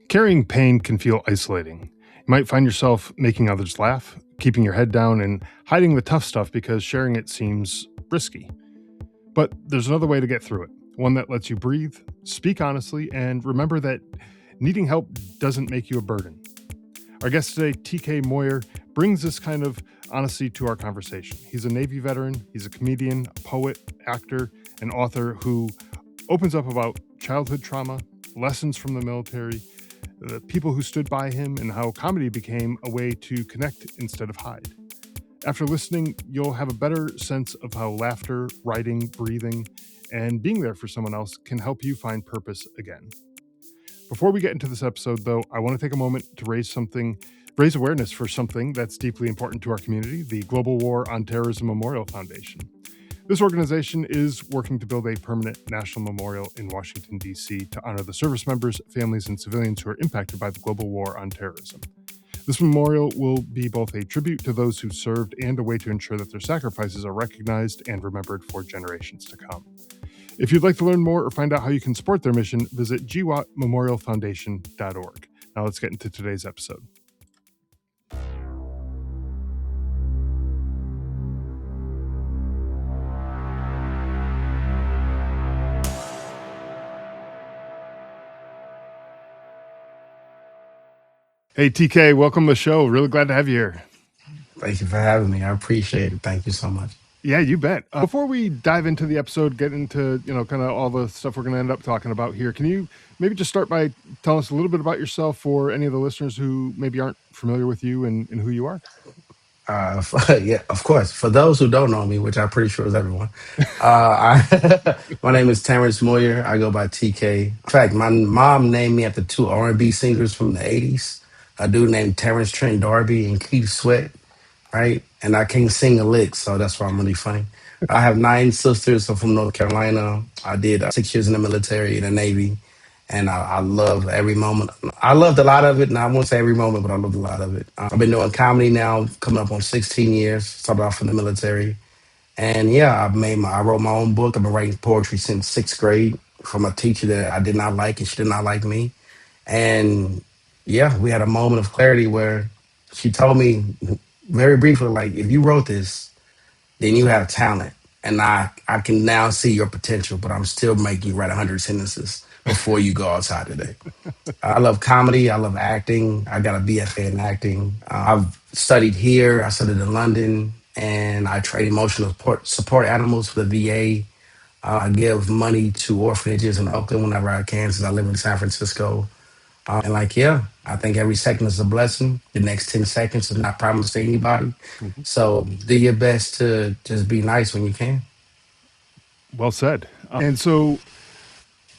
Carrying pain can feel isolating. You might find yourself making others laugh, keeping your head down, and hiding the tough stuff because sharing it seems risky. But there's another way to get through it, one that lets you breathe, speak honestly, and remember that needing help doesn't make you a burden. Our guest today, TK Moyer, brings this kind of honesty to our conversation. He's a Navy veteran, he's a comedian, a poet, actor, and author who opens up about childhood trauma, lessons from the military, the people who stood by him, and how comedy became a way to connect instead of hide. After listening, you'll have a better sense of how laughter, writing, breathing, and being there for someone else can help you find purpose again. Before we get into this episode, though, I want to take a moment to raise awareness for something that's deeply important to our community, the Global War on Terrorism Memorial Foundation. This organization is working to build a permanent national memorial in Washington, D.C. to honor the service members, families, and civilians who are impacted by the global war on terrorism. This memorial will be both a tribute to those who served and a way to ensure that their sacrifices are recognized and remembered for generations to come. If you'd like to learn more or find out how you can support their mission, visit gwatmemorialfoundation.org. Now let's get into today's episode. Hey, TK, welcome to the show. Really glad to have you here. Thank you for having me. I appreciate it. Thank you so much. Yeah, you bet. Before we dive into the episode, get into, kind of all the stuff we're going to end up talking about here, can you maybe just start by telling us a little bit about yourself for any of the listeners who maybe aren't familiar with you and who you are? Yeah, of course. For those who don't know me, which I'm pretty sure is everyone, my name is Terrence Moyer. I go by TK. In fact, my mom named me after two R&B singers from the 80s, a dude named Terrence Trent D'Arby and Keith Sweat, right? And I can't sing a lick, so that's why I'm really funny. I have 9 sisters. I'm from North Carolina. I did 6 years in the military, in the Navy, and I love every moment. I loved a lot of it, and I won't say every moment, but I loved a lot of it. I've been doing comedy now, coming up on 16 years. Started off in the military, and yeah, I wrote my own book. I've been writing poetry since 6th grade from a teacher that I did not like, and she did not like me. And yeah, we had a moment of clarity where she told me very briefly, like, if you wrote this, then you have talent. And I can now see your potential, but I'm still making you write 100 sentences before you go outside today. I love comedy. I love acting. I got a BFA in acting. I've studied here. I studied in London, and I train emotional support animals for the VA. I give money to orphanages in Oakland whenever I can, since I live in San Francisco. And yeah, I think every second is a blessing. The next 10 seconds is not promised to anybody. Mm-hmm. So do your best to just be nice when you can. Well said. And so,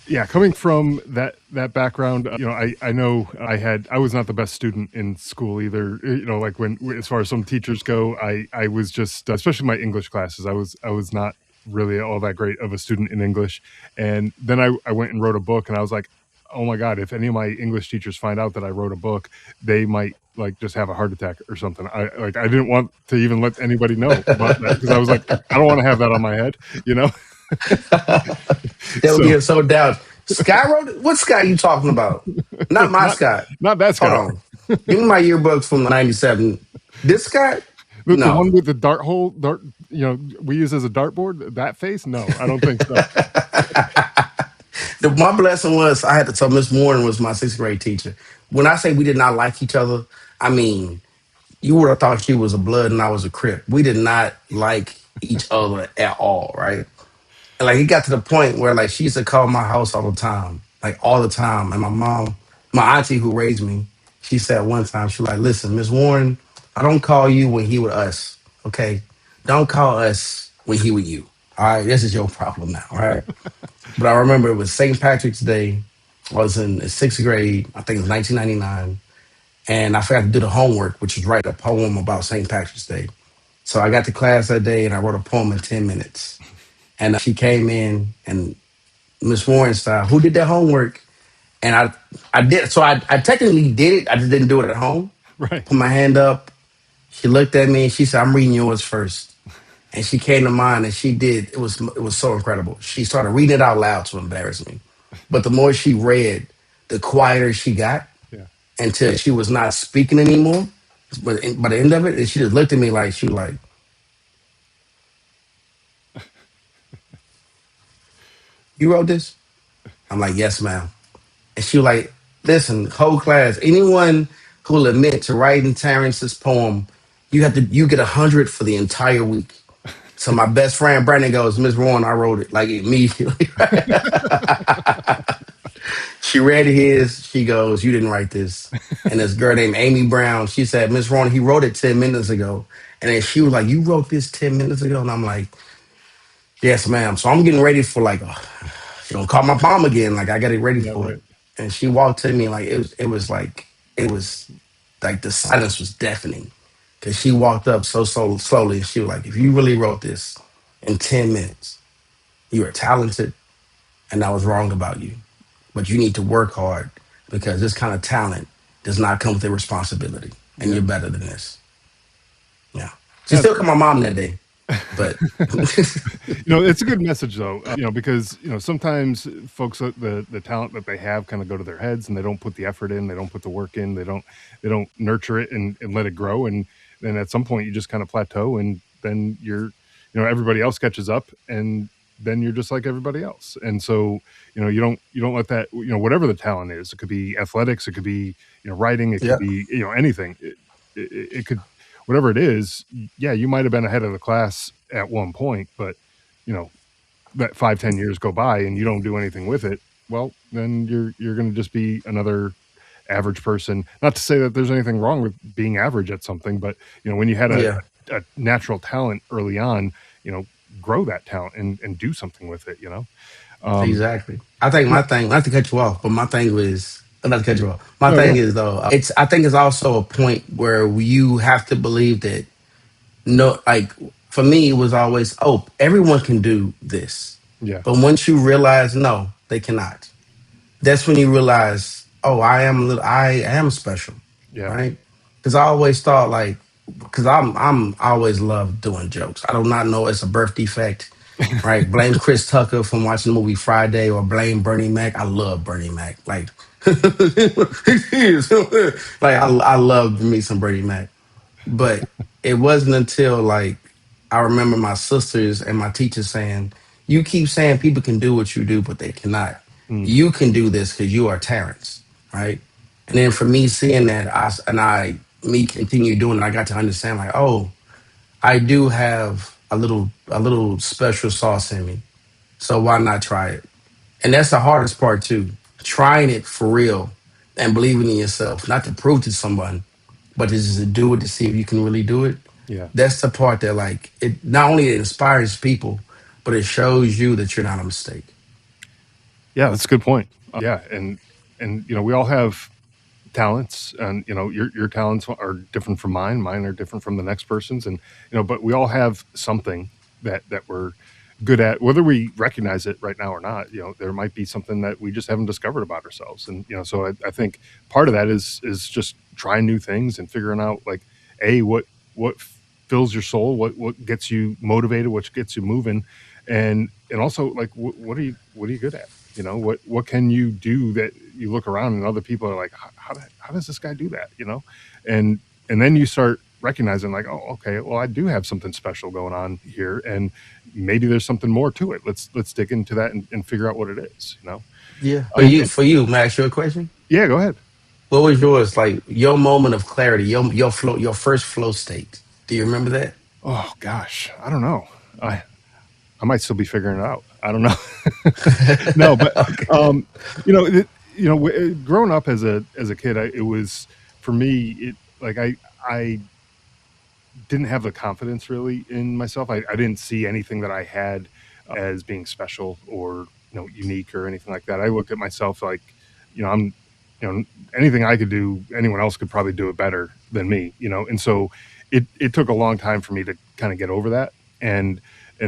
yeah, coming from that background, I know I was not the best student in school either. Like when as far as some teachers go, I was just, especially my English classes, I was not really all that great of a student in English. And then I went and wrote a book, and I was like, oh my God, if any of my English teachers find out that I wrote a book, they might just have a heart attack or something. I didn't want to even let anybody know about that, because I was like, I don't want to have that on my head, They'll be so down. Scott wrote it? What Scott you talking about? Not my Scott. Not that Scott. Hold on. Give me my yearbooks from '97. This Scott? The No. one with the dart hole, we use as a dartboard, that face? No, I don't think so. My blessing was I had to tell Miss Warren was my 6th grade teacher. When I say we did not like each other, I mean, you would have thought she was a blood and I was a Crip. We did not like each other at all, right? And it got to the point where she used to call my house all the time, all the time. And my mom, my auntie who raised me, she said one time, she was like, listen, Miss Warren, I don't call you when he with us, okay? Don't call us when he with you. All right, this is your problem now, all right? But I remember it was St. Patrick's Day. I was in the 6th grade, I think it was 1999. And I forgot to do the homework, which was write a poem about St. Patrick's Day. So I got to class that day and I wrote a poem in 10 minutes. And she came in, and Miss Warren style, who did that homework? And I did. So I technically did it. I just didn't do it at home. Right. Put my hand up. She looked at me and she said, I'm reading yours first. And she came to mine and she did. It was so incredible. She started reading it out loud to embarrass me. But the more she read, the quieter she got. until she was not speaking anymore. But by the end of it, she just looked at me like she was like, "You wrote this?" I'm like, "Yes, ma'am." And she was like, "Listen, whole class, anyone who will admit to writing Terrence's poem, you get 100 for the entire week." So my best friend Brandon goes, "Miss Warren, I wrote it like immediately." She read his. She goes, "You didn't write this." And this girl named Amy Brown, she said, "Miss Ron, he wrote it 10 minutes ago." And then she was like, "You wrote this 10 minutes ago?" And I'm like, "Yes, ma'am." So I'm getting ready for like, she gonna call my mom again. Like I got it ready Yeah, for it. right. And she walked to me like it was like the silence was deafening because she walked up so slowly. She was like, "If you really wrote this in 10 minutes, you are talented, and I was wrong about you. But you need to work hard because this kind of talent does not come with a responsibility, and Yeah. you're better than this." Yeah, she Yeah. still called my mom that day, but It's a good message though, because sometimes folks, the talent that they have kind of go to their heads, and they don't put the effort in, they don't put the work in, they don't nurture it and let it grow, and then at some point you just kind of plateau, and then everybody else catches up, and then you're just like everybody else, and so you don't let that, whatever the talent is. It could be athletics, it could be writing, it could yeah, be anything. It could, whatever it is. Yeah, you might have been ahead of the class at one point, but you know that 5-10 years go by and you don't do anything with it. Well, then you're going to just be another average person. Not to say that there's anything wrong with being average at something, but when you had yeah, a natural talent early on, you know grow that talent and do something with it. um exactly. I think yeah, my thing, not to cut you off, but my thing was not to cut you off. My no, go thing ahead. is though, it's I think it's also a point where you have to believe that no, like for me, it was always, oh, everyone can do this, Yeah, but once you realize no, they cannot, that's when you realize, oh, I am special, yeah. right? Because I always thought like, because I always loved doing jokes. I do not know it's a birth defect, right? Blame Chris Tucker from watching the movie Friday, or blame Bernie Mac. I love Bernie Mac, like I love me some Bernie Mac, but it wasn't until like I remember my sisters and my teachers saying, "You keep saying people can do what you do, but they cannot. Mm, You can do this because you are Terrence, right?" And then for me seeing that, me continue doing it, I got to understand like, oh, I do have a little special sauce in me. So why not try it? And that's the hardest part too. Trying it for real and believing in yourself, not to prove to someone, but to just to do it to see if you can really do it. yeah. That's the part that like it not only inspires people, but it shows you that you're not a mistake. Yeah, that's a good point. Yeah, and we all have talents, and your talents are different from mine. Mine are different from the next person's, and but we all have something that we're good at, whether we recognize it right now or not. There might be something that we just haven't discovered about ourselves, and so I think part of that is just trying new things and figuring out, like, a what fills your soul, what gets you motivated, what gets you moving, and also, like, what are you good at. What can you do that you look around and other people are like, how does this guy do that? And then you start recognizing, like, oh, okay, well, I do have something special going on here, and maybe there's something more to it. Let's dig into that and figure out what it is. Yeah. And For you, may I ask you a question? yeah, go ahead. What was yours? Like your moment of clarity, your flow, your first flow state. Do you remember that? Oh gosh, I don't know. I might still be figuring it out. I don't know. No, but Okay. um, growing up as a kid, it was, for me, it, like, I didn't have the confidence really in myself. I didn't see anything that I had as being special or unique or anything like that. I looked at myself like, I'm, anything I could do, anyone else could probably do it better than me. And so it took a long time for me to kind of get over that, and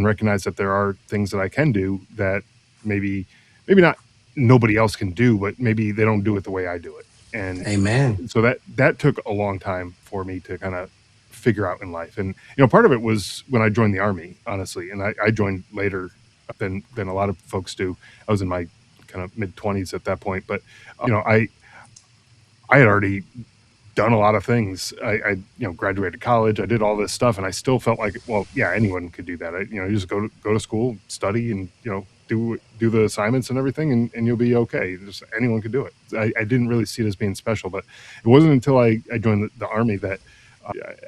recognize that there are things that I can do that maybe not nobody else can do, but maybe they don't do it the way I do it. And Amen. so that took a long time for me to kind of figure out in life. And part of it was when I joined the army, honestly, and I joined later than a lot of folks do. I was in my kind of mid 20s at that point, but you know, I I had already done a lot of things. Graduated college. I did all this stuff, and I still felt like, well, yeah, anyone could do that. You just go to school, study, and do the assignments and everything, and you'll be okay. Just anyone could do it. I didn't really see it as being special, but it wasn't until I joined the army that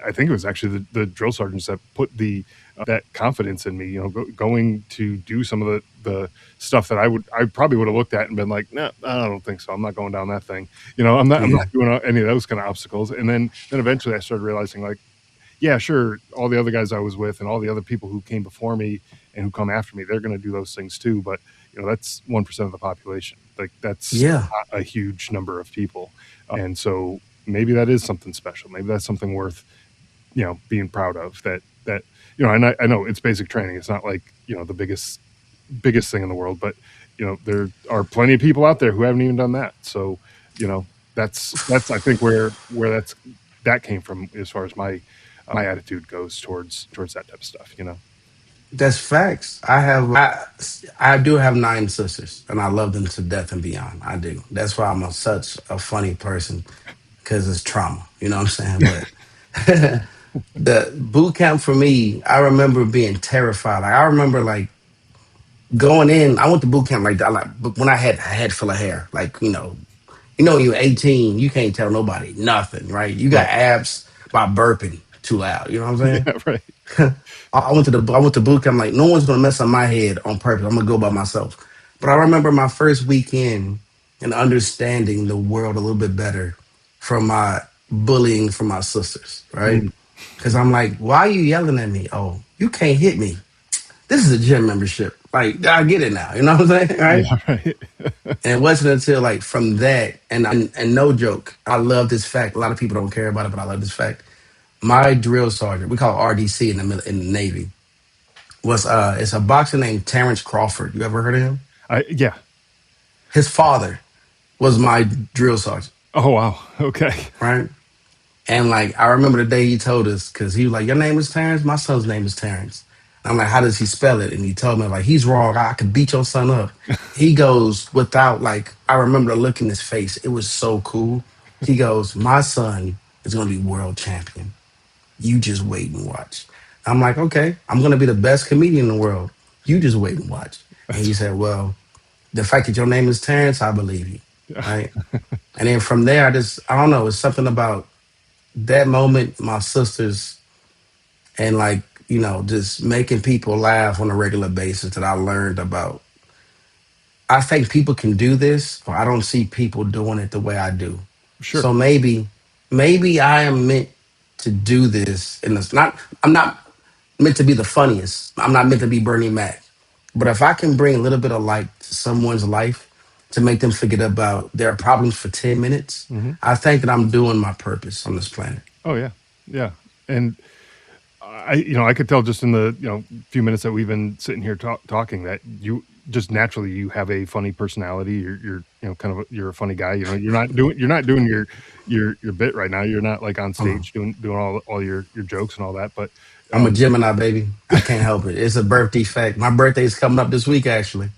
I think it was actually the drill sergeants that put the that confidence in me. Going to do some of the stuff that I probably would have looked at and been like, no, I don't think so. I'm not going down that thing. I'm Yeah. not doing any of those kind of obstacles. And then eventually I started realizing, like, yeah, sure, all the other guys I was with and all the other people who came before me and who come after me, they're going to do those things too. But that's 1% of the population. Like, that's Yeah. not a huge number of people, and so maybe that is something special. Maybe that's something worth being proud of. That and I know it's basic training. It's not like the biggest thing in the world, but there are plenty of people out there who haven't even done that. So you know that's I think that came from, as far as my attitude goes towards that type of stuff. That's facts. I do have nine sisters, and I love them to death and beyond. I do. That's why such a funny person, because it's trauma. You know what I'm saying? But the boot camp for me, I remember being terrified. Like I remember like going in. I went to boot camp like that. Like but when I had a head full of hair, like when you're 18, you can't tell nobody nothing, right? You got Right. abs by burping too loud. You know what I'm saying? Yeah. Right. I went to boot camp. Like no one's gonna mess up my head on purpose. I'm gonna go by myself. But I remember my first weekend and understanding the world a little bit better from my bullying from my sisters, right? Mm. Because I'm like, why are you yelling at me? Oh, you can't hit me. This is a gym membership. Like I get it now. You know what I'm saying, right? Yeah. Right. And it wasn't until like from that, and no joke, I love this fact. A lot of people don't care about it, but I love this fact. My drill sergeant, we call it RDC in the Navy, was it's a boxer named Terrence Crawford. You ever heard of him? Yeah. His father was my drill sergeant, Oh wow. Okay. right? And like I remember the day he told us because he was like, "Your name is Terrence. My son's name is Terrence." And I'm like, "How does he spell it?" And he told me like, "He's wrong. I could beat your son up." He goes without like I remember the look in his face. It was so cool. He goes, "My son is going to be world champion. You just wait and watch." I'm like, "Okay, I'm going to be the best comedian in the world. You just wait and watch." And he That's said, "Well, the fact that your name is Terrence, I believe you." Right. And then from there, I don't know, it's something about that moment, my sisters, and like, just making people laugh on a regular basis that I learned about. I think people can do this, or I don't see people doing it the way I do. sure. So maybe I am meant to do this. And I'm not meant to be the funniest. I'm not meant to be Bernie Mac. But if I can bring a little bit of light to someone's life to make them forget about their problems for 10 minutes, Hmm. I think that I'm doing my purpose on this planet. Oh yeah. Yeah. And I could tell just in the few minutes that we've been sitting here talking that you just naturally you have a funny personality. You're kind of you're a funny guy. You're not doing your bit right now. You're not like on Uh, stage doing all your jokes and all that. But I'm a Gemini, baby. I can't help it. It's a birth defect. My birthday's coming up this week, actually.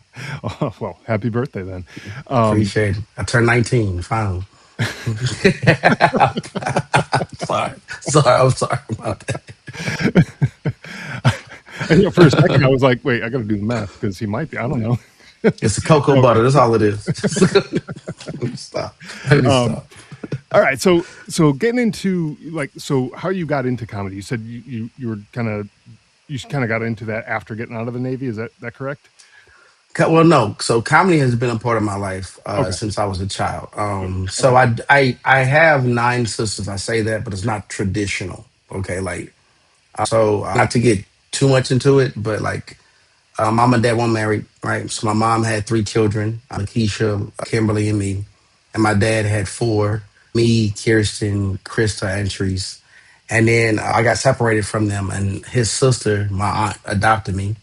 oh, well, happy birthday then. Um, Appreciate it. I turned 19, finally. Sorry. Sorry. I'm sorry about that. and for a second I was like, wait, I got to do the math because he might be. I don't know. It's the cocoa Okay. butter. That's all it is. Let me stop. Let me Um, stop. all right. So getting into so how you got into comedy? You said you kind of got into that after getting out of the Navy. Is that correct? Well, no. So comedy has been a part of my life Okay. since I was a child. So Okay. I have nine sisters. I say that, but it's not traditional. Okay, like so not to get too much into it, but like mom and dad weren't married, right? So my mom had three children, Keisha, Kimberly, and me. And my dad had four, me, Kirsten, Krista, and Treese. And then I got separated from them, and his sister, my aunt, adopted me.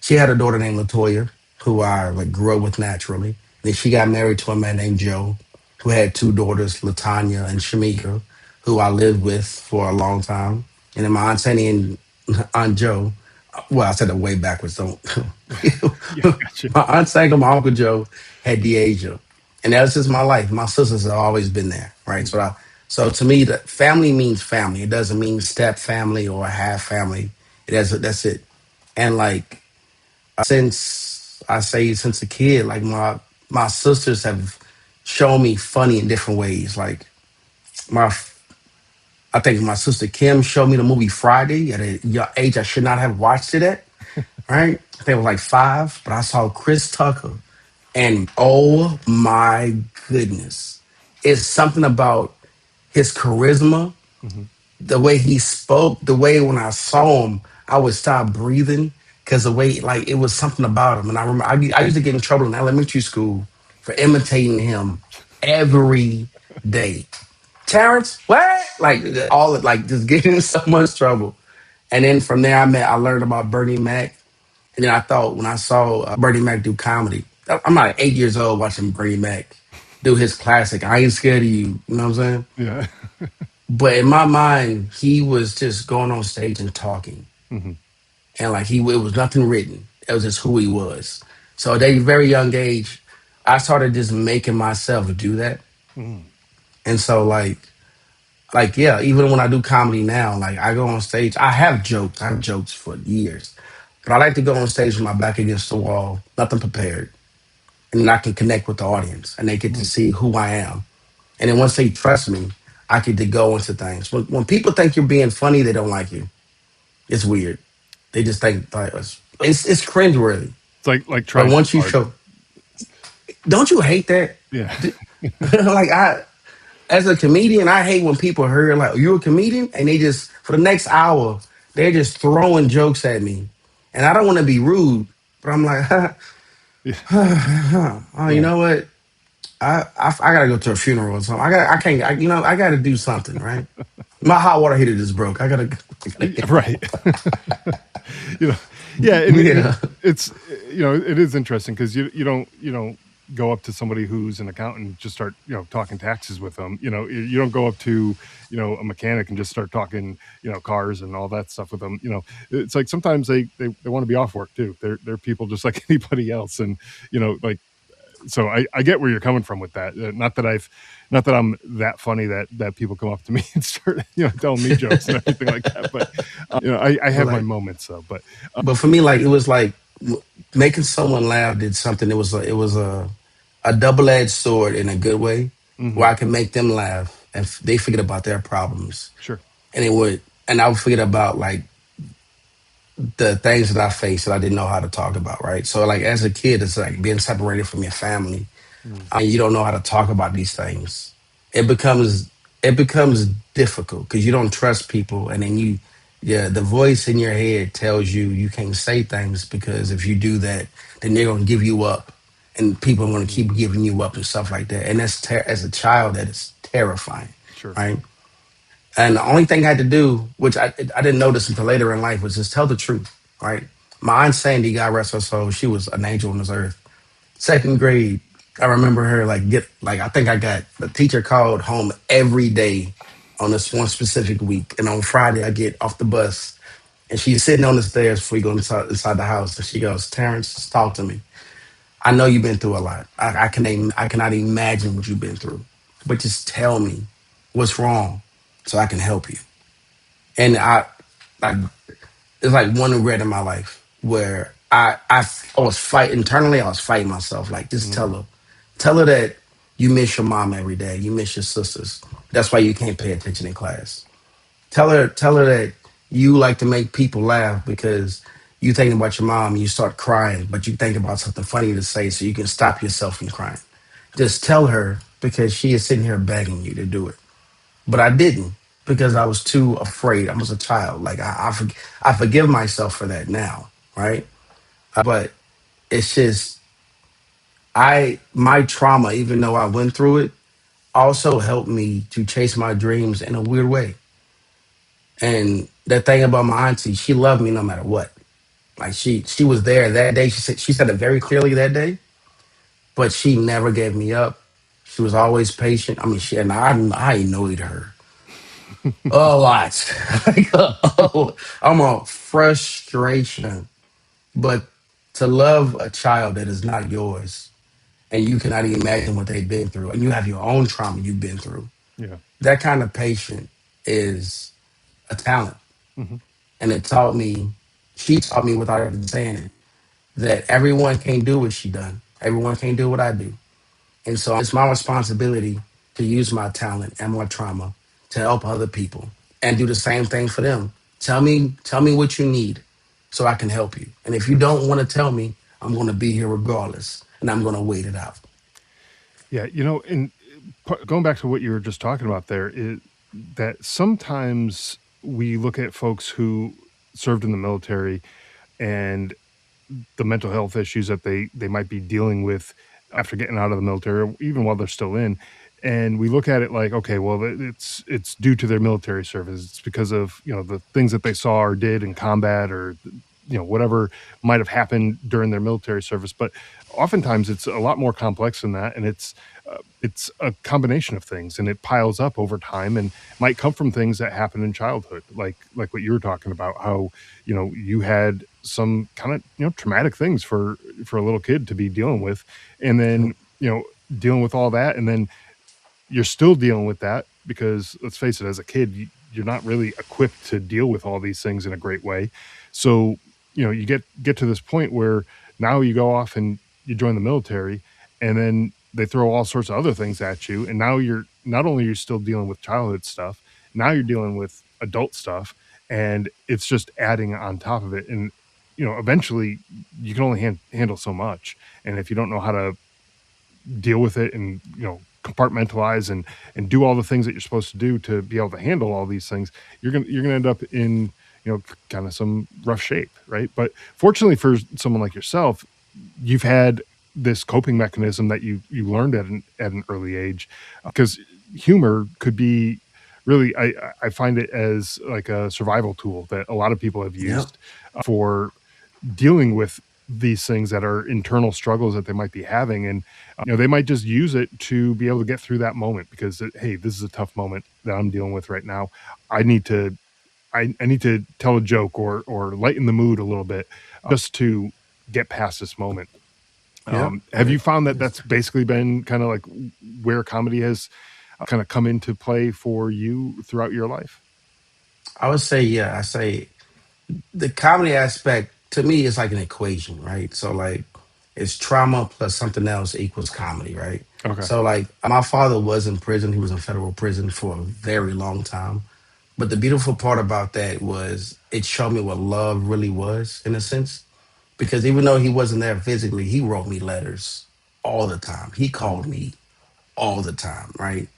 She had a daughter named Latoya, who I like grew up with naturally. Then she got married to a man named Joe, who had two daughters, Latanya and Shamika, who I lived with for a long time. And then my aunt Sandy and Aunt Joe, well, I said it way backwards. Don't. Yeah. Gotcha. My aunt Sandy and my uncle Joe had Deasia. and that's just my life. My sisters have always been there, right? Mm, So to me, the family means family. It doesn't mean step family or half family. That's it. And like since a kid, like my sisters have shown me funny in different ways. Like my I think my sister Kim showed me the movie Friday at a young age I should not have watched it at. Right? I think it was like 5, but I saw Chris Tucker, and oh my goodness, it's something about his charisma, mhm, the way he spoke, the way when I saw him, I would stop breathing because the way like it was something about him. And I remember I used to get in trouble in elementary school for imitating him every day. Terrence, what? Like all like just getting in so much trouble. And then from there, I learned about Bernie Mac. And then I thought when I saw Bernie Mac do comedy, I'm like 8 years old watching Bernie Mac do his classic. I ain't scared of you. You know what I'm saying? yeah. But in my mind, he was just going on stage and talking, Mhm, and like it was nothing written. It was just who he was. So at a very young age, I started just making myself do that. mhm, And so like yeah, even when I do comedy now, like I go on stage, I have jokes. I have jokes for years, but I like to go on stage with my back against the wall, nothing prepared, and then I can connect with the audience, and they get to mhm. see who I am. And then once they trust me, I get to go into things. When people think you're being funny, they don't like you. It's weird. They just think like it's cringeworthy. It's like But trying too once you hard. show, don't you hate that? Yeah. Like as a comedian, I hate when people hear like, "You a comedian?" and they just for the next hour they're just throwing jokes at me, and I don't want to be rude, but I'm like, Yeah. oh, you Yeah. know what? I gotta go to a funeral or something. I can't. I gotta do something, right? My hot water heater just broke. I gotta. Right. you know, yeah, and Yeah. it's it is interesting because you don't go up to somebody who's an accountant and just start talking taxes with them. You don't go up to a mechanic and just start talking cars and all that stuff with them. It's like sometimes they want to be off work too. They're people just like anybody else, and like so I get where you're coming from with that. Not that I'm that funny that people come up to me and start telling me jokes and everything like that. But I But have my like, moments though. But but for me, like it was like making someone laugh did something. It was a double edged sword in a good way, mhm, where I could make them laugh and they forget about their problems, sure, and I would forget about like the things that I faced that I didn't know how to talk about. Right. So like as a kid, it's like being separated from your family. mm, You don't know how to talk about these things. It becomes it becomes difficult because you don't trust people, and then yeah, the voice in your head tells you you can't say things because if you do that, then they're gonna give you up, and people are gonna mm, keep giving you up and stuff like that. And as a child, that is terrifying, sure, right? And the only thing I had to do, which I didn't notice until later in life, was just tell the truth, right? My aunt Sandy, God rest her soul, she was an angel on this earth. Second grade, I remember her I think I got the teacher called home every day on this one specific week. And on Friday I get off the bus and she's sitting on the stairs before we go inside the house. And she goes, Terrence, just talk to me. I know you've been through a lot. I cannot imagine what you've been through. But just tell me what's wrong so I can help you. And like it's like one regret in my life where I was fighting internally. I was fighting myself. Like, just mhm, tell her that you miss your mom every day. You miss your sisters. That's why you can't pay attention in class. Tell her that you like to make people laugh because you think about your mom and you start crying, but you think about something funny to say so you can stop yourself from crying. Just tell her because she is sitting here begging you to do it. But I didn't because I was too afraid. I was a child. Like I forgive myself for that now, right? But it's just my trauma, even though I went through it, also helped me to chase my dreams in a weird way. And the thing about my auntie, she loved me no matter what. Like she was there that day. She said it very clearly that day, but she never gave me up. She was always patient. I mean, I annoyed her a lot. Like, oh, I'm a frustration. But to love a child that is not yours and you cannot even imagine what they've been through, and you have your own trauma you've been through. Yeah. That kind of patient is a talent. Hmm. And she taught me without even saying it, that everyone can't do what she done. Everyone can't do what I do. And so it's my responsibility to use my talent and my trauma to help other people and do the same thing for them. Tell me what you need so I can help you. And if you don't want to tell me, I'm going to be here regardless and I'm going to wait it out. Yeah, and going back to what you were just talking about there, is that sometimes we look at folks who served in the military and the mental health issues that they might be dealing with after getting out of the military or even while they're still in, and we look at it like, okay, well, it's due to their military service. It's because of the things that they saw or did in combat, or whatever might have happened during their military service. But oftentimes it's a lot more complex than that, and it's a combination of things, and it piles up over time, and might come from things that happen in childhood, like what you were talking about, how you had some kind of traumatic things for a little kid to be dealing with, and Yep. then dealing with all that, and then you're still dealing with that because, let's face it, as a kid, you're not really equipped to deal with all these things in a great way. So you get to this point where now you go off and you join the military, and then they throw all sorts of other things at you, and now you're not only you're still dealing with childhood stuff, now you're dealing with adult stuff, and it's just adding on top of it. And eventually you can only handle so much, and if you don't know how to deal with it, and compartmentalize and do all the things that you're supposed to do to be able to handle all these things, you're gonna end up in kind of some rough shape, right? But fortunately for someone like yourself, you've had this coping mechanism that you learned at an early age, because humor could be really, I find it as like a survival tool that a lot of people have Yep. used for dealing with these things that are internal struggles that they might be having. And they might just use it to be able to get through that moment, because hey, this is a tough moment that I'm dealing with right now. I need to i, I need to tell a joke or lighten the mood a little bit, just to get past this moment. Yep. Have you found that that's basically been kind of like where comedy has kind of come into play for you throughout your life? I would say, yeah, I say the comedy aspect to me is like an equation, right? So like it's trauma plus something else equals comedy, right? Okay. So like my father was in prison. He was in federal prison for a very long time. But the beautiful part about that was it showed me what love really was in a sense. Because even though he wasn't there physically, he wrote me letters all the time. He called me all the time, right?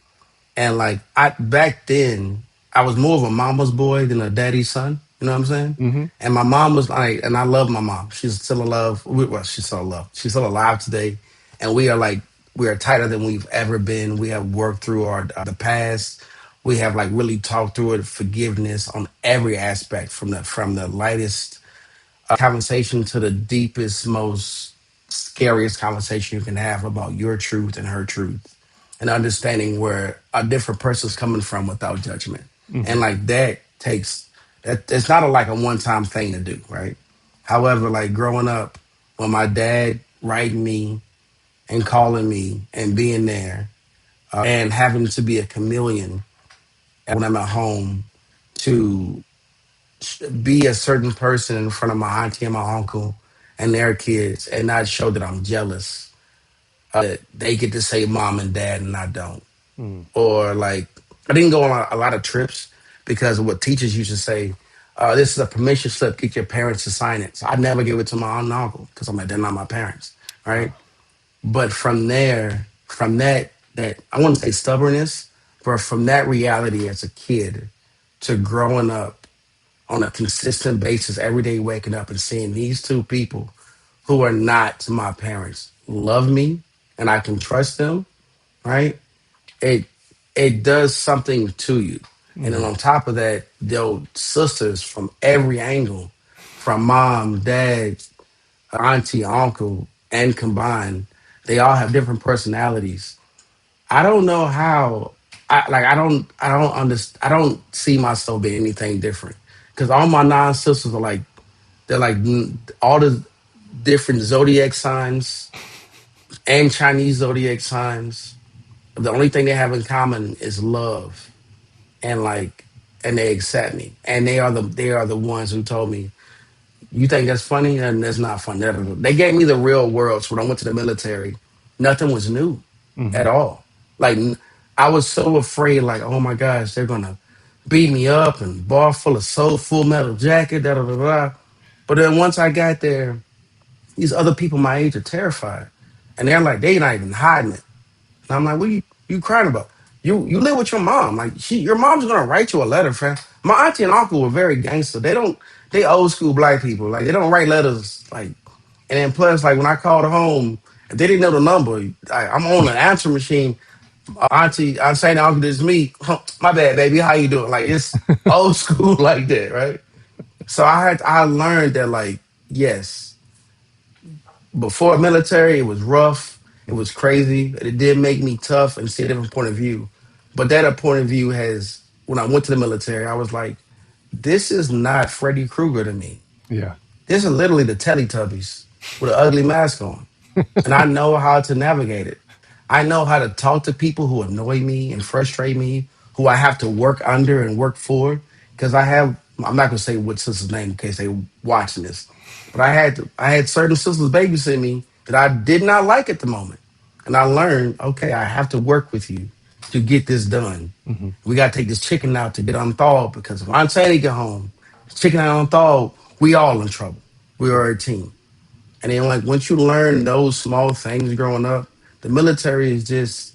And like I back then, I was more of a mama's boy than a daddy's son. You know what I'm saying? Mm-hmm. And my mom was like, and I love my mom. She's still alive. Well, she's still alive. She's still alive today, and we are tighter than we've ever been. We have worked through our the past. We have like really talked through it, forgiveness on every aspect, from the lightest conversation to the deepest, most scariest conversation you can have about your truth and her truth, and understanding where a different person's coming from without judgment. Mm-hmm. And like that takes that it's not like a one time thing to do, right? However, like growing up, when my dad writing me and calling me and being there, and having to be a chameleon when I'm at home to be a certain person in front of my auntie and my uncle and their kids and not show that I'm jealous, that they get to say mom and dad and I don't. Mm. Or like, I didn't go on a lot of trips because of what teachers used to say. This is a permission slip. Get your parents to sign it. So I never give it to my aunt and uncle because I'm like, they're not my parents, right? Oh. But from there, from that I wouldn't say stubbornness, but from that reality as a kid to growing up on a consistent basis, every day waking up and seeing these two people who are not my parents love me and I can trust them, right? It it does something to you. And then Mm-hmm. on top of that, they're sisters from every angle, from mom, dad, auntie, uncle, and combined, they all have different personalities. I don't know how. I don't understand. I don't see myself being anything different because all my nine sisters are they're like all the different zodiac signs, and Chinese zodiac signs. The only thing they have in common is love and like, and they accept me. And they are the ones who told me, you think that's funny? And that's not funny. They gave me the real world. So when I went to the military, nothing was new Hmm. at all. Like I was so afraid, like, oh my gosh, they're gonna beat me up and bar full of soul, full metal jacket, da da da da. But then once I got there, these other people my age are terrified. And they're like, they not even hiding it. And I'm like, what you crying about? You live with your mom. Like your mom's gonna write you a letter, fam. My auntie and uncle were very gangster. They old school black people. Like they don't write letters. Like, and then plus, like when I called home, if they didn't know the number, I'm on an answer machine. Auntie, I'm saying uncle, this is me. Huh, my bad, baby. How you doing? Like it's old school like that, right? So I learned that like, yes, before military, it was rough, it was crazy, it did make me tough and see a different point of view. But that point of view has, when I went to the military, I was like, this is not Freddy Krueger to me. Yeah. This is literally the Teletubbies with an ugly mask on. And I know how to navigate it. I know how to talk to people who annoy me and frustrate me, who I have to work under and work for. Because I'm not gonna say what sister's name in case they watching this, but I had certain sisters babysit me that I did not like at the moment, and I learned, okay, I have to work with you to get this done. Hmm. We gotta take this chicken out to get unthawed because if Aunt Teddy get home, chicken out unthawed, we all in trouble. We are a team. And then like once you learn those small things growing up, the military is just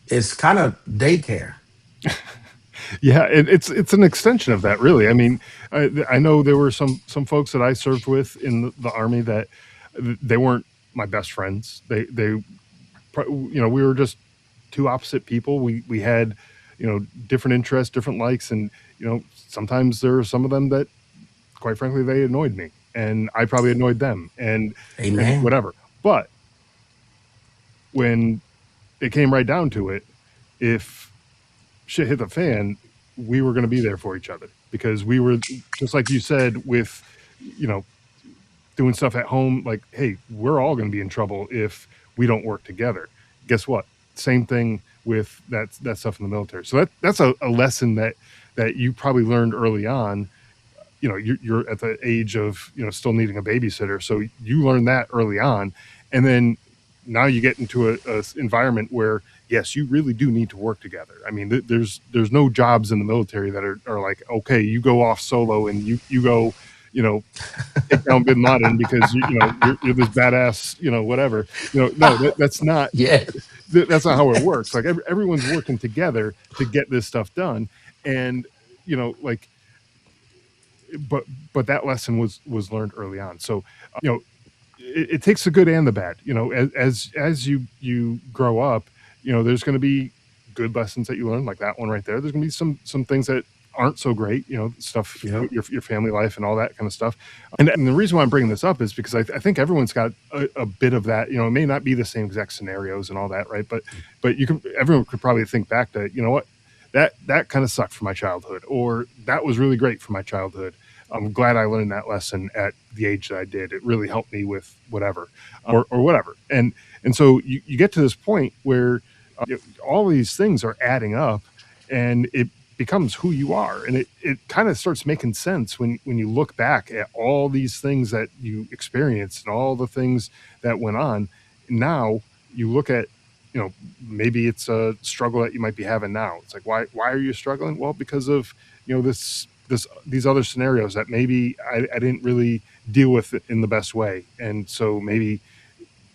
it's kind of daycare. Yeah, it's an extension of that, really. I mean, I know there were some folks that I served with in the army that they weren't my best friends. We were just two opposite people. We had, different interests, different likes, and sometimes there were some of them that, quite frankly, they annoyed me, and I probably annoyed them, and Amen. whatever. But when it came right down to it, if shit hit the fan, we were going to be there for each other because we were, just like you said, with, you know, doing stuff at home. Like, hey, we're all going to be in trouble if we don't work together. Guess what? Same thing with that stuff in the military. So that's a lesson that you probably learned early on. You're at the age of still needing a babysitter, so you learn that early on, and then now you get into a environment where yes, you really do need to work together. I mean, there's no jobs in the military that are like, okay, you go off solo and you go, you know take down Bin Laden because you're this badass, whatever. No, that's not Yes. that's not how it works. Like everyone's working together to get this stuff done, and like, but that lesson was learned early on. So it takes the good and the bad. As you grow up, there's going to be good lessons that you learn, like that one right there. There's going to be some things that aren't so great, stuff Yep. with your family life and all that kind of stuff. And the reason why I'm bringing this up is because I think everyone's got a bit of that. It may not be the same exact scenarios and all that, right? But everyone could probably think back to, what, that kind of sucked for my childhood, or that was really great for my childhood. I'm glad I learned that lesson at the age that I did. It really helped me with whatever, or whatever. And so you get to this point where all these things are adding up, and it becomes who you are, and it kind of starts making sense when you look back at all these things that you experienced and all the things that went on. Now you look at, maybe it's a struggle that you might be having now. It's like, why are you struggling? Well, because of these other scenarios that maybe I didn't really deal with it in the best way, and so maybe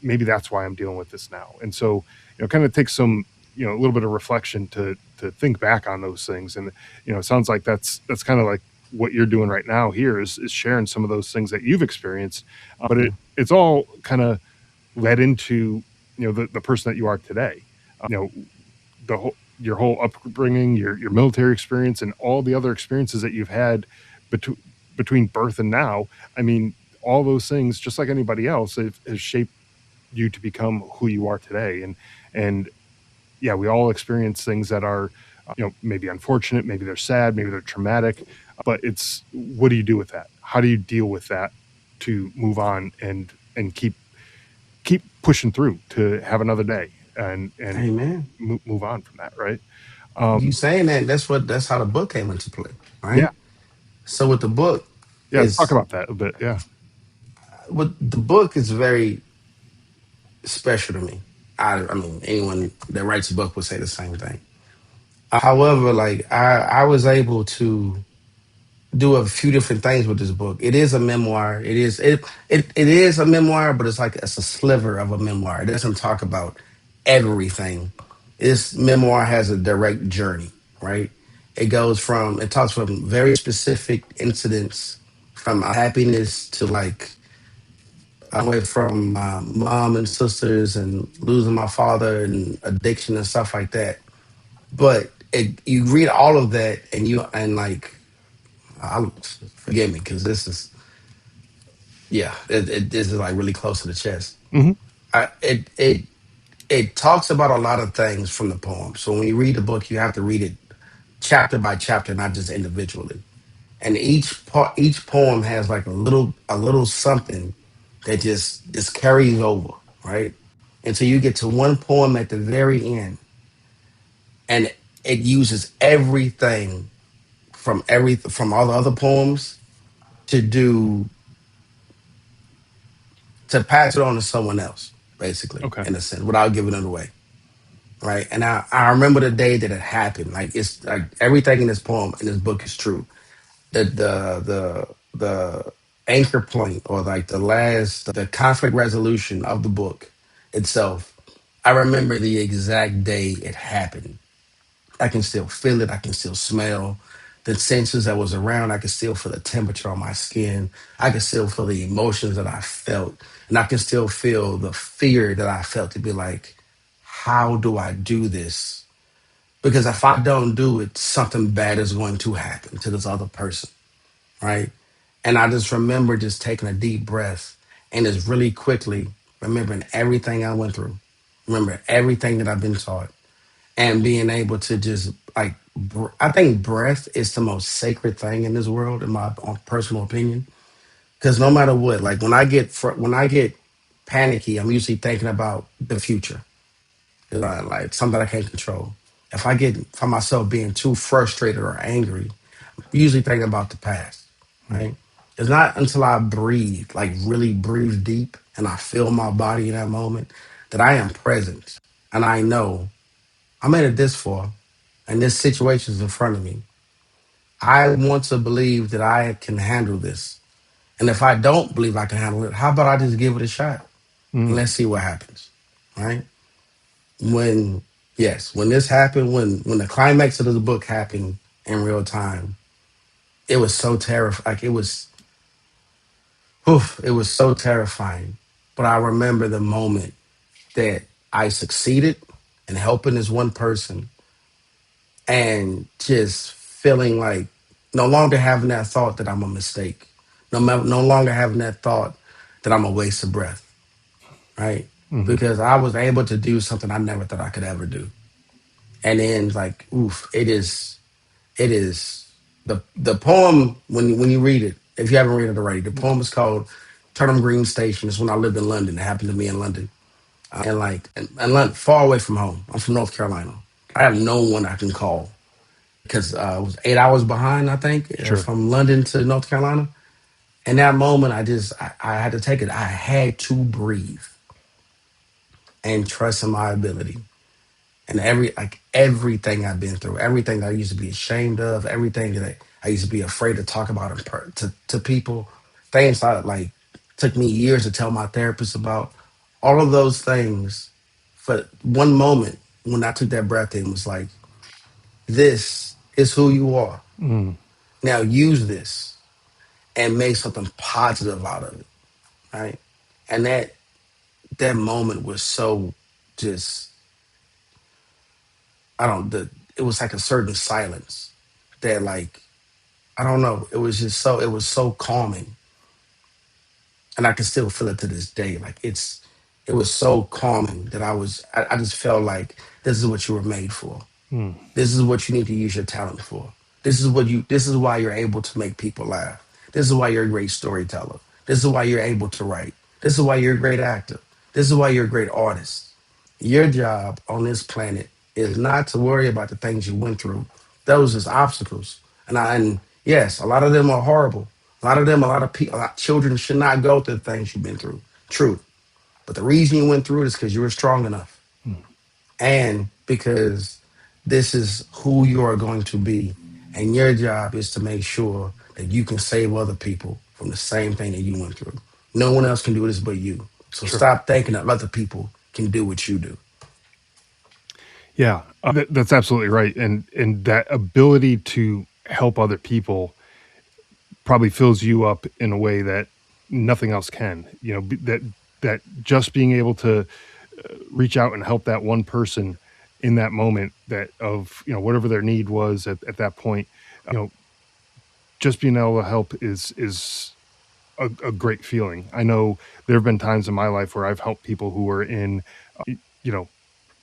that's why I'm dealing with this now. And so kind of takes some a little bit of reflection to think back on those things. And it sounds like that's kind of like what you're doing right now here is sharing some of those things that you've experienced, but it's all kind of led into the person that you are today. You know your whole upbringing, your military experience, and all the other experiences that you've had between birth and now. I mean, all those things, just like anybody else, has shaped you to become who you are today. And yeah, we all experience things that are maybe unfortunate, maybe they're sad, maybe they're traumatic, but it's, what do you do with that? How do you deal with that to move on and keep pushing through to have another day and Amen. move on from that, right? You saying that, that's how the book came into play, Yeah, right? So with the book yeah. Let's talk is about that a bit. Yeah. what the book is very special to me. I mean, anyone that writes a book would say the same thing. However, like I was able to do a few different things with this book. It is a memoir. It is a memoir, but it's a sliver of a memoir. It doesn't talk about everything. This memoir has a direct journey, right? It talks from very specific incidents, from happiness to like I went from my mom and sisters and losing my father and addiction and stuff like that. But you read all of that and like I'll forgive me because this is like really close to the chest. Hmm. I, it talks about a lot of things from the poem. So when you read the book, you have to read it chapter by chapter, not just individually. And each poem has like a little something that just carries over, right? Until you get to one poem at the very end, and it uses everything from all the other poems to do to pass it on to someone else, basically, Okay. in a sense, without giving it away. Right. And I remember the day that it happened. Like it's like everything in this poem in this book is true. The anchor point or like the conflict resolution of the book itself. I remember the exact day it happened. I can still feel it. I can still smell the senses that was around. I can still feel the temperature on my skin. I can still feel the emotions that I felt. And I can still feel the fear that I felt to be like, how do I do this? Because if I don't do it, something bad is going to happen to this other person. Right. And I just remember just taking a deep breath and just really quickly remembering everything I went through. Remember everything that I've been taught and being able to just like I think breath is the most sacred thing in this world, in my own personal opinion. Because no matter what, like when I get panicky, I'm usually thinking about the future, like something I can't control. If I get find myself being too frustrated or angry, I'm usually thinking about the past. Right? It's not until I breathe, like really breathe deep, and I feel my body in that moment that I am present and I know I made it this far, and this situation is in front of me. I want to believe that I can handle this. And if I don't believe I can handle it, how about I just give it a shot and Mm. let's see what happens. Right? When when this happened, when the climax of the book happened in real time, it was so terrifying. Like it was so terrifying. But I remember the moment that I succeeded in helping this one person and just feeling like no longer having that thought that I'm a mistake, no longer having that thought that I'm a waste of breath, right? Hmm. Because I was able to do something I never thought I could ever do, and then like, oof, it is the poem when you read it, if you haven't read it already, the poem is called Turnham Green Station. It's when I lived in London. It happened to me in London, and London, far away from home. I'm from North Carolina. I have no one I can call because I was 8 hours behind, I think, Sure. from London to North Carolina. In that moment, I had to take it. I had to breathe and trust in my ability. And everything I've been through, everything that I used to be ashamed of, everything that I used to be afraid to talk about to people, things that like took me years to tell my therapist about. All of those things, for one moment when I took that breath in, was like, this is who you are. Mm. Now use this and make something positive out of it, right? And that moment was so just I don't the it was like a certain silence that like I don't know, it was so calming, and I can still feel it to this day. Like it was so calming that I just felt like this is what you were made for. Mm. This is what you need to use your talent for. This is why you're able to make people laugh. This is why you're a great storyteller. This is why you're able to write. This is why you're a great actor. This is why you're a great artist. Your job on this planet is not to worry about the things you went through. Those is obstacles. And yes, a lot of them are horrible. A lot of them, a lot of people, a lot, children should not go through the things you've been through. True. But the reason you went through it is because you were strong enough Mm. and because this is who you are going to be. And your job is to make sure that you can save other people from the same thing that you went through. No one else can do this but you. So Sure. stop thinking that other people can do what you do. Yeah, that's absolutely right, and that ability to help other people probably fills you up in a way that nothing else can. That just being able to reach out and help that one person in that moment, that of whatever their need was at that point, you know, just being able to help is a great feeling. I know there have been times in my life where I've helped people who were in you know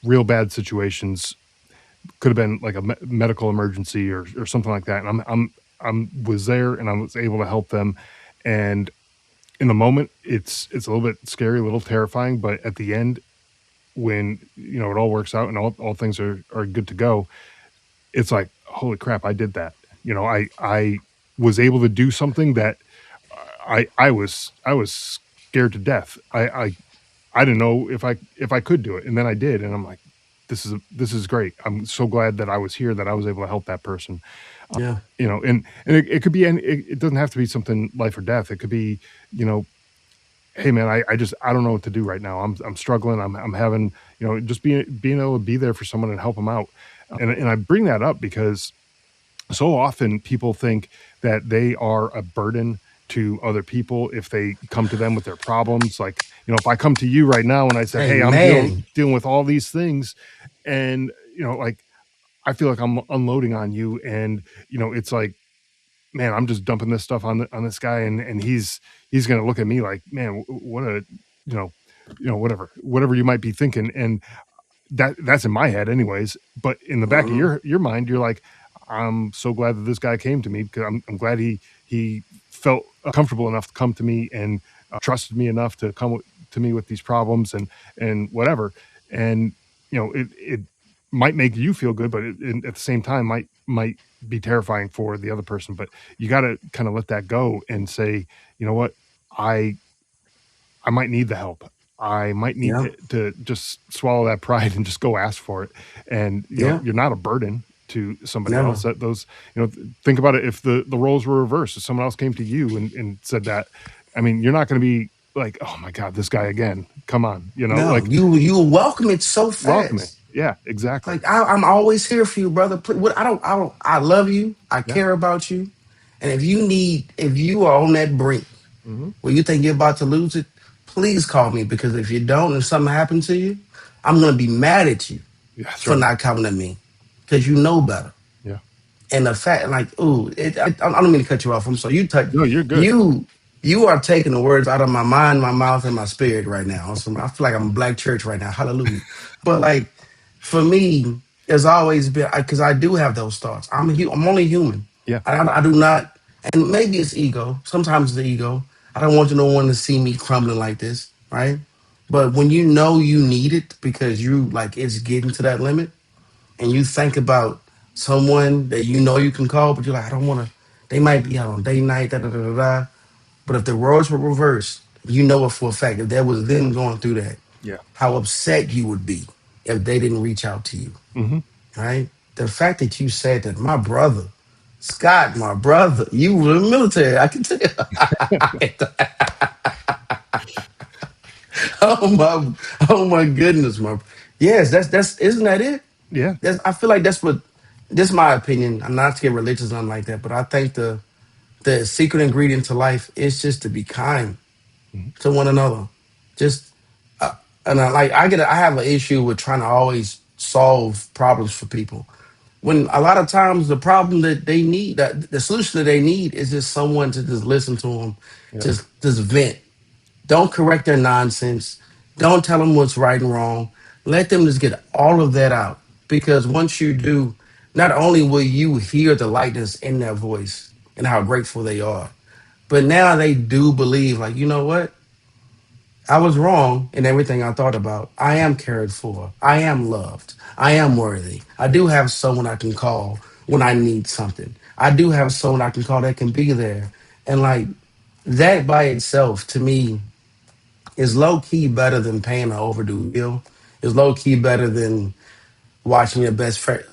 real bad situations. Could have been like a medical emergency or something like that, and I'm was there and I was able to help them. And in the moment, it's a little bit scary, a little terrifying, but at the end, when it all works out and all things are good to go, it's like, holy crap, I did that. I was able to do something that I was scared to death. I didn't know if I could do it, and then I did, and I'm like, this is great. I'm so glad that I was here, that I was able to help that person. Yeah. And it could be, and it doesn't have to be something life or death. It could be, you know, hey man, I don't know what to do right now. I'm struggling. I'm having, just being able to be there for someone and help them out. And I bring that up because so often people think that they are a burden to other people if they come to them with their problems. Like, if I come to you right now and I said, Hey, hey, I'm dealing man. dealing with all these things, and like, I feel like I'm unloading on you, and it's like, man, I'm just dumping this stuff on this guy, and he's gonna look at me like, man, what a whatever you might be thinking. And that's in my head anyways, but in the back of Hmm. your mind, you're like, I'm so glad that this guy came to me, because I'm glad he felt comfortable enough to come to me, and trusted me enough to come to me with these problems, and whatever. And it might make you feel good, but at the same time might be terrifying for the other person. But you got to kind of let that go and say, you know what, I I might need the help. I might need Yeah. to just swallow that pride and just go ask for it. And Yeah. you're not a burden to somebody else. Never. That those, think about it. If the roles were reversed, if someone else came to you and said that, I mean, you're not going to be like, oh my god, this guy again. Come on, No. like, You welcome it so welcoming. fast. Yeah, exactly. Like I'm always here for you, brother. I don't. I love you. I Yeah. care about you. And if you are on that brink Hmm. where you think you're about to lose it, please call me, because if you don't and something happens to you, I'm gonna be mad at you Yeah, that's for right. not coming to me because you know better. Yeah. And the fact, like, ooh, I don't mean to cut you off. I'm sorry. No, you're good. You, you are taking the words out of my mind, my mouth, and my spirit right now. I feel like I'm a black church right now. Hallelujah. But like, for me, there's always been, because I do have those thoughts. I'm only human. Yeah. I do not, and maybe it's ego. Sometimes it's the ego. I don't want no one to see me crumbling like this, right? But when you know you need it because you like it's getting to that limit, and you think about someone that you know you can call, but you're like, I don't want to. They might be out on date night, da da da da da. But if the roles were reversed, you know it for a fact. If that was them going through that, Yeah. how upset you would be if they didn't reach out to you, Hmm. right? The fact that you said that, my brother, Scott, my brother, you were in the military. I can tell you. Oh my, oh my goodness, my. Yes, that's isn't that it? Yeah. I feel like that's what. This is my opinion. I'm not to get religious, nothing like that, but I think the secret ingredient to life is just to be kind Hmm. to one another. Just and I have an issue with trying to always solve problems for people. When a lot of times the problem that they need, that the solution that they need, is just someone to just listen to them, Yeah. just vent. Don't correct their nonsense. Don't tell them what's right and wrong. Let them just get all of that out. Because once you do, not only will you hear the lightness in their voice and how grateful they are, but now they do believe, like, you know what? I was wrong in everything I thought about. I am cared for. I am loved. I am worthy. I do have someone I can call when I need something. I do have someone I can call that can be there. And like that by itself to me is low key better than paying an overdue bill. Is low key better than watching your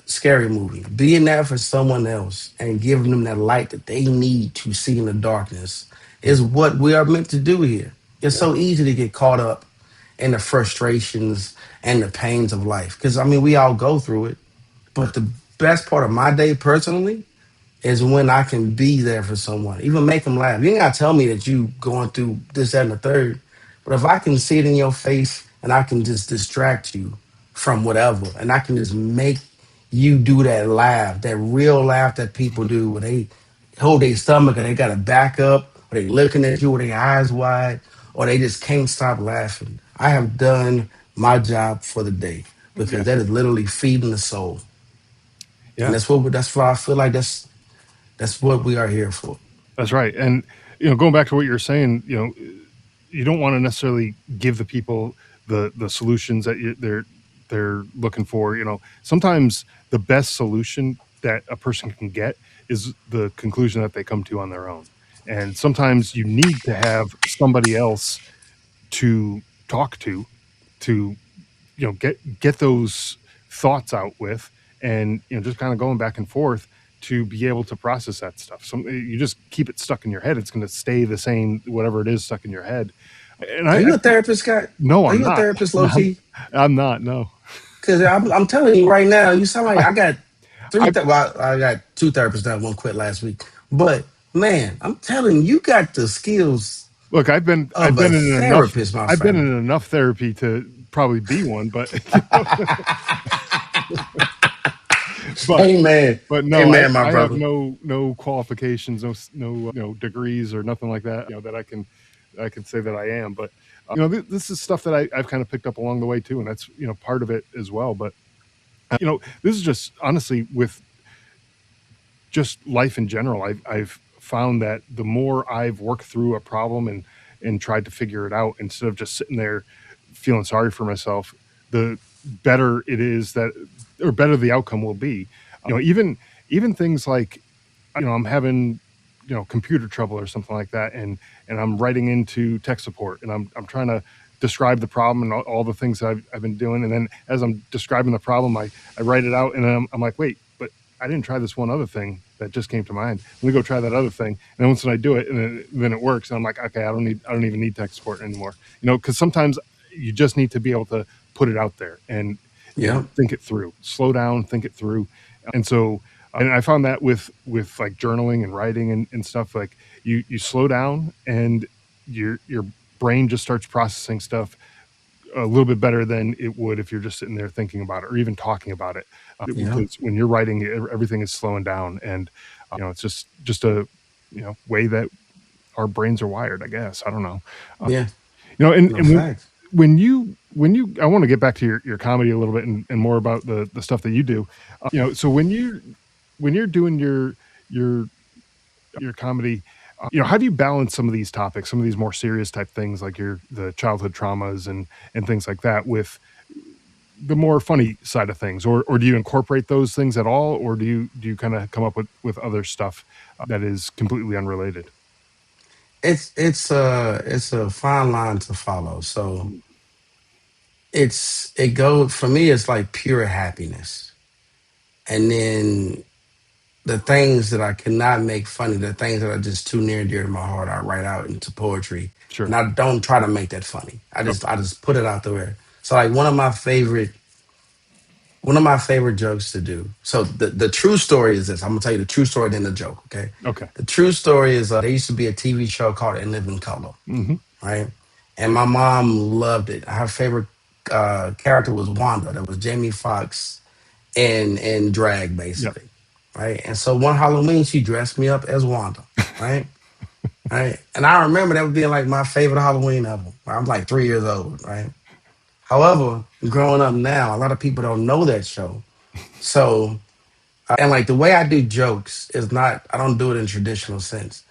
scary movie. Being there for someone else and giving them that light that they need to see in the darkness is Mhm. what we are meant to do here. It's Yeah, so easy to get caught up in the frustrations and the pains of life. Because I mean, we all go through it. But the best part of my day personally is when I can be there for someone, even make them laugh. You ain't gotta tell me that you going through this, that, and the third. But if I can see it in your face and I can just distract you from whatever, and I can just make you do that laugh, that real laugh that people do when they hold their stomach and they gotta back up, or they looking at you with their eyes wide, or they just can't stop laughing. I have done my job for the day because yeah, that is literally feeding the soul. And yeah. that's why I feel like that's what we are here for. That's right. And going back to what you're saying, you don't want to necessarily give the people the solutions that they're looking for. Sometimes the best solution that a person can get is the conclusion that they come to on their own. And sometimes you need to have somebody else to talk to get those thoughts out with, and just kind of going back and forth to be able to process that stuff. So you just keep it stuck in your head, it's going to stay the same, whatever it is stuck in your head. And Are I you a therapist, Scott? no, Are I'm you a not. therapist, low No, key? I'm not. No. Because I'm telling you right now, you sound like I, I got I well, I got two therapists now. One quit last week, but man, I'm telling you, you got the skills look. I've been I've of a been in enough. therapist, my I've been friend. in enough therapy to probably be one, but but Amen. but no, I Amen, my I have brother. no qualifications, no degrees or nothing like that. That I can say that I am. But this is stuff that I've kind of picked up along the way too, and that's part of it as well. But this is just honestly with just life in general. I've found that the more I've worked through a problem and tried to figure it out instead of just sitting there feeling sorry for myself, the better it is that, or better the outcome will be. Even things like I'm having computer trouble or something like that, and I'm writing into tech support, and I'm trying to describe the problem and all the things that I've been doing, and then as I'm describing the problem, I write it out, and then I'm like, wait, but I didn't try this one other thing that just came to mind. Let me go try that other thing, and then once I do it, and then it works, and I'm like, okay, I don't even need tech support anymore, because sometimes you just need to be able to put it out there and Yeah, think it through, slow down, think it through, and so and I found that with like journaling and writing and stuff, like you slow down and your brain just starts processing stuff a little bit better than it would if you're just sitting there thinking about it or even talking about it, yeah, because when you're writing, everything is slowing down, and it's just a way that our brains are wired, I guess. I don't know. uh, yeah. and, No and facts. when you I want to get back to your comedy a little bit, and more about the stuff that you do. So when you're doing your your comedy, how do you balance some of these topics, some of these more serious type things, like the childhood traumas and things like that, with the more funny side of things, or do you incorporate those things at all, or do you kind of come up with other stuff that is completely unrelated? It's a fine line to follow. So it goes for me. It's like pure happiness, and then the things that I cannot make funny, the things that are just too near and dear to my heart, I write out into poetry, and Sure. I don't try to make that funny. Okay. I just put it out there. So like one of my favorite jokes to do. So the true story is this. I'm gonna tell you the true story, then the joke. Okay. Okay. The true story is there used to be a TV show called In Living Color, Hmm. right? And my mom loved it. Her favorite character was Wanda. That was Jamie Foxx in drag, Yep. basically, right? And so one Halloween, she dressed me up as Wanda, right? Right. And I remember that being like my favorite Halloween ever. I'm like 3 years old, right? However, growing up now, a lot of people don't know that show. So, and like the way I do jokes is not, I don't do it in traditional sense.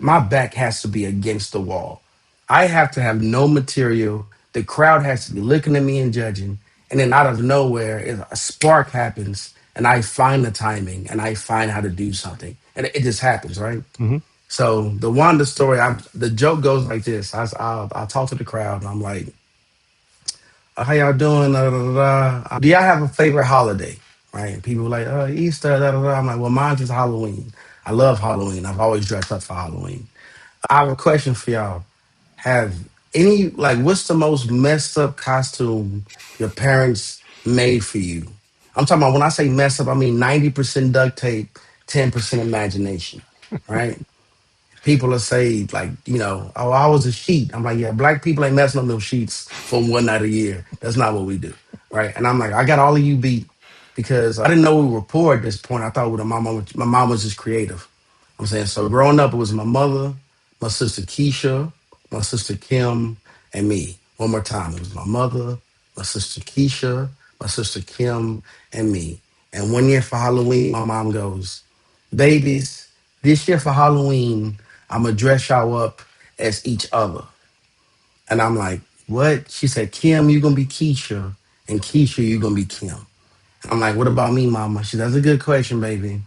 My back has to be against the wall. I have to have no material. The crowd has to be looking at me and judging. And then out of nowhere, a spark happens and I find the timing and I find how to do something. And it just happens, right? Hmm. So the Wanda story, the joke goes like this. I'll talk to the crowd and I'm like, how y'all doing? Da, da, da, da. Do y'all have a favorite holiday? Right? And people were like, Easter, da, da, da. I'm like, well, mine's just Halloween. I love Halloween. I've always dressed up for Halloween. I have a question for y'all. Have any, like, what's the most messed up costume your parents made for you? I'm talking about when I say messed up, I mean 90% duct tape, 10% imagination, right? People will say, like, oh, I was a sheet. I'm like, yeah, black people ain't messing up no sheets for one night a year. That's not what we do, right? And I'm like, I got all of you beat because I didn't know we were poor at this point. I thought my mom was just creative. I'm saying, so growing up, it was my mother, my sister Keisha, my sister Kim, and me. One more time, it was my mother, my sister Keisha, my sister Kim, and me. And one year for Halloween, my mom goes, babies, this year for Halloween, I'm gonna dress y'all up as each other. And I'm like, what? She said, Kim, you're gonna be Keisha, and Keisha, you're gonna be Kim. I'm like, what about me, mama? She said, that's a good question, baby.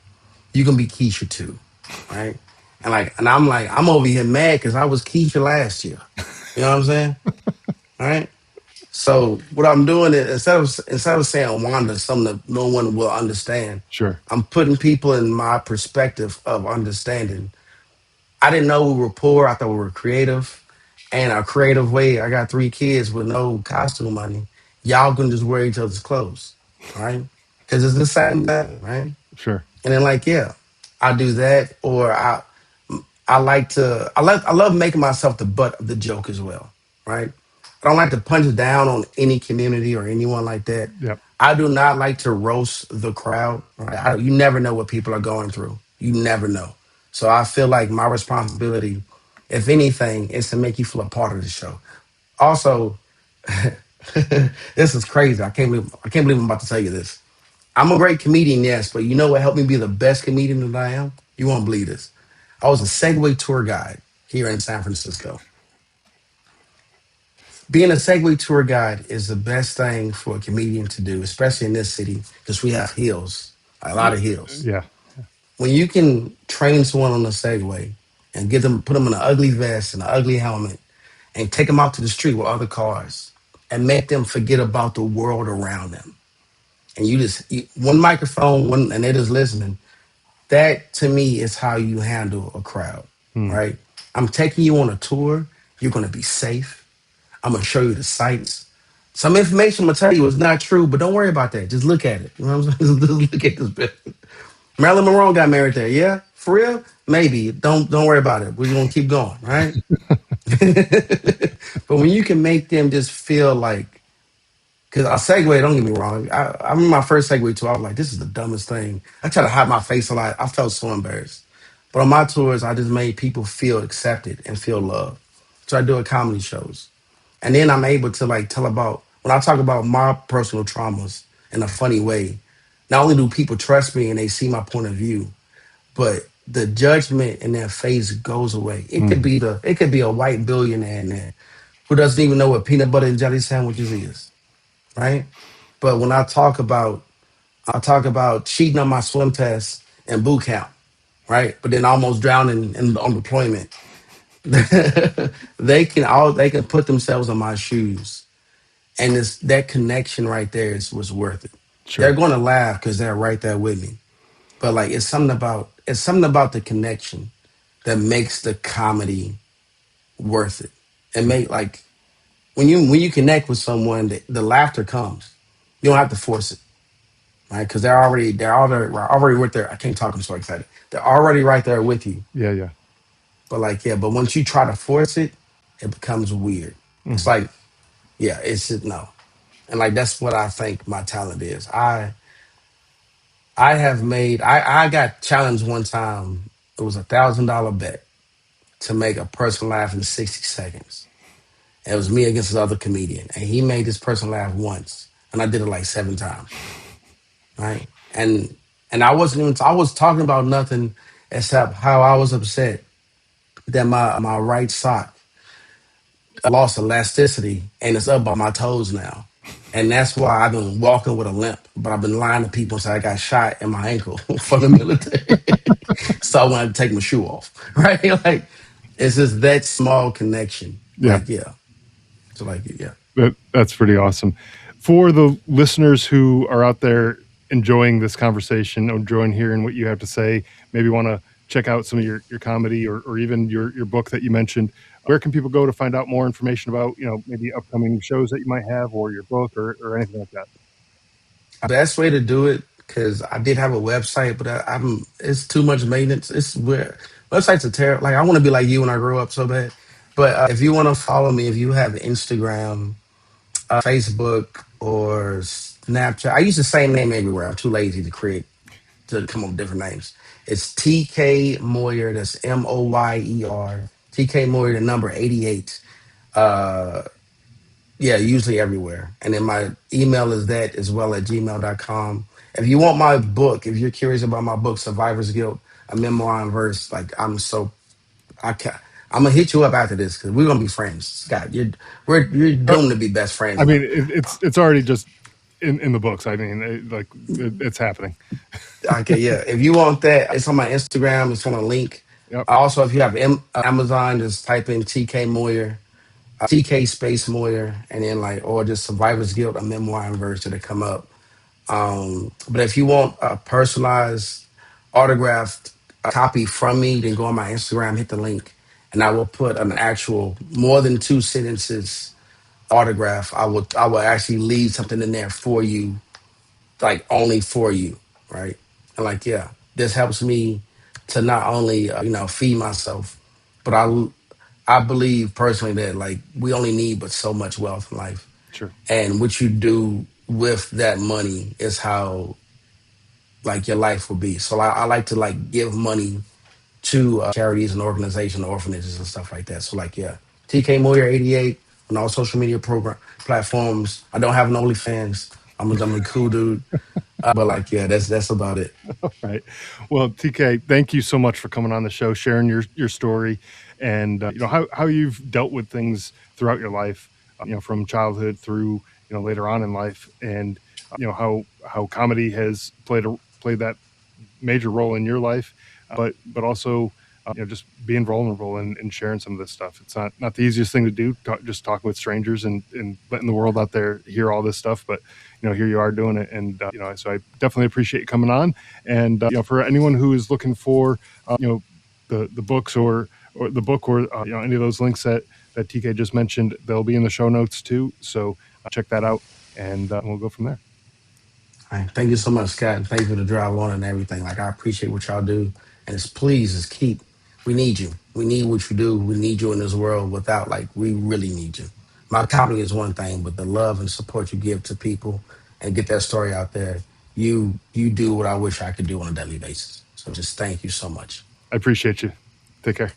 You can be Keisha too, right? And I'm like, I'm over here mad because I was Keisha last year. You know what I'm saying? All right. So what I'm doing is instead of saying Wanda, something that no one will understand, Sure. I'm putting people in my perspective of understanding. I didn't know we were poor. I thought we were creative. And a creative way, I got 3 kids with no costume money. Y'all can just wear each other's clothes, right? Because it's the same thing, right? Sure. And then like, yeah, I do that, or I love making myself the butt of the joke as well, right? I don't like to punch down on any community or anyone like that. Yep. I do not like to roast the crowd. Right? You never know what people are going through. You never know. So I feel like my responsibility, if anything, is to make you feel a part of the show. Also, this is crazy. I can't believe I'm about to tell you this. I'm a great comedian, yes, but you know what helped me be the best comedian that I am? You won't believe this. I was a Segway tour guide here in San Francisco. Being a Segway tour guide is the best thing for a comedian to do, especially in this city, because we have hills, a lot of hills. Yeah. When you can train someone on a Segway and put them in an ugly vest and an ugly helmet and take them out to the street with other cars and make them forget about the world around them. And one microphone, and they're just listening. That to me is how you handle a crowd, Hmm. right? I'm taking you on a tour. You're going to be safe. I'm going to show you the sights. Some information I'm going to tell you is not true, but don't worry about that. Just look at it. You know what I'm saying? Just look at this bit. Marilyn Monroe got married there. Yeah? For real? Maybe. Don't worry about it. We're going to keep going, right? But when you can make them just feel like, because I segue, don't get me wrong. I remember my first segue tour, I was like, this is the dumbest thing. I try to hide my face a lot. I felt so embarrassed. But on my tours, I just made people feel accepted and feel loved. So I do a comedy shows. And then I'm able to like tell about, when I talk about my personal traumas in a funny way, not only do people trust me and they see my point of view, but the judgment in their face goes away. Hmm. It could be a white billionaire in there who doesn't even know what peanut butter and jelly sandwiches is, right? But when I talk about cheating on my swim test and boot camp, right? But then almost drowning on deployment. They can put themselves in my shoes, and that connection right there was worth it. They're Sure. going to laugh because they're right there with me. But like it's something about the connection that makes the comedy worth it. And make like when you connect with someone, the laughter comes. You don't have to force it, right? Because they're already right there. I can't talk. I'm so excited. They're already right there with you. Yeah. Yeah. But like, yeah, but once you try to force it, it becomes weird. It's Hmm. like, yeah, it's just no. And like that's what I think my talent is. I got challenged one time. It was $1,000 bet to make a person laugh in 60 seconds. And it was me against this other comedian. And he made this person laugh once. And I did it like 7 times. Right. And I was talking about nothing except how I was upset that my right sock lost elasticity and it's up by my toes now. And that's why I've been walking with a limp, but I've been lying to people and say I got shot in my ankle for the military. So I wanted to take my shoe off, right? Like, it's just that small connection. Yeah. Like, yeah. So, like, yeah. That's pretty awesome. For the listeners who are out there enjoying this conversation, enjoying hearing what you have to say, maybe want to check out some of your comedy or even your book that you mentioned, where can people go to find out more information about, maybe upcoming shows that you might have or your book or anything like that? Best way to do it, because I did have a website, but I'm it's too much maintenance. It's where websites are terrible. Like, I want to be like you when I grow up so bad. But if you want to follow me, if you have Instagram, Facebook, or Snapchat, I use the same name everywhere. I'm too lazy to come up with different names. It's TK Moyer. That's Moyer. TK Moyer, the number 88. Uh, yeah, usually everywhere. And then my email is that as well at gmail.com. If you want my book, if you're curious about my book, Survivor's Guilt, a memoir in verse, like, I can I'm gonna hit you up after this because we're gonna be friends. Scott, you're Uh, doomed to be best friends I mean, now. it's already just in the books. I mean, it's happening. Okay, yeah. If you want that, it's on my Instagram. It's on a link. Yep. Also, if you have Amazon, just type in TK Moyer, TK space Moyer, and then, like, or just Survivor's Guilt, a memoir in verse to come up. But if you want a personalized, autographed copy from me, then go on my Instagram, hit the link, and I will put an actual more than two sentences autograph. I will actually leave something in there for you, like, only for you, right? And, like, yeah, this helps me to not only feed myself, but I believe personally that, like, we only need but so much wealth in life, Sure. and what you do with that money is how, like, your life will be. So I like to, like, give money to charities and organizations, orphanages and stuff like that. So, like, yeah, TK Moyer 88 on all social media program platforms. I don't have an OnlyFans. I'm a cool dude. But, like, yeah, that's about it. Right. Well, TK, thank you so much for coming on the show, sharing your story, and how you've dealt with things throughout your life, from childhood through later on in life, and how comedy has played that major role in your life, but also just being vulnerable and sharing some of this stuff. It's not the easiest thing to do, just talking with strangers and letting the world out there hear all this stuff. But here you are doing it, and so I definitely appreciate you coming on. And for anyone who is looking for the books or the book or any of those links that TK just mentioned, they'll be in the show notes too. So check that out, and we'll go from there. All right. Thank you so much, Scott. And thank you for the drive on and everything. Like, I appreciate what y'all do. And it's please just keep, we need you. We need what you do. We need you in this world without, like, we really need you. My comedy is one thing, but the love and support you give to people and get that story out there, you do what I wish I could do on a daily basis. So just thank you so much. I appreciate you. Take care.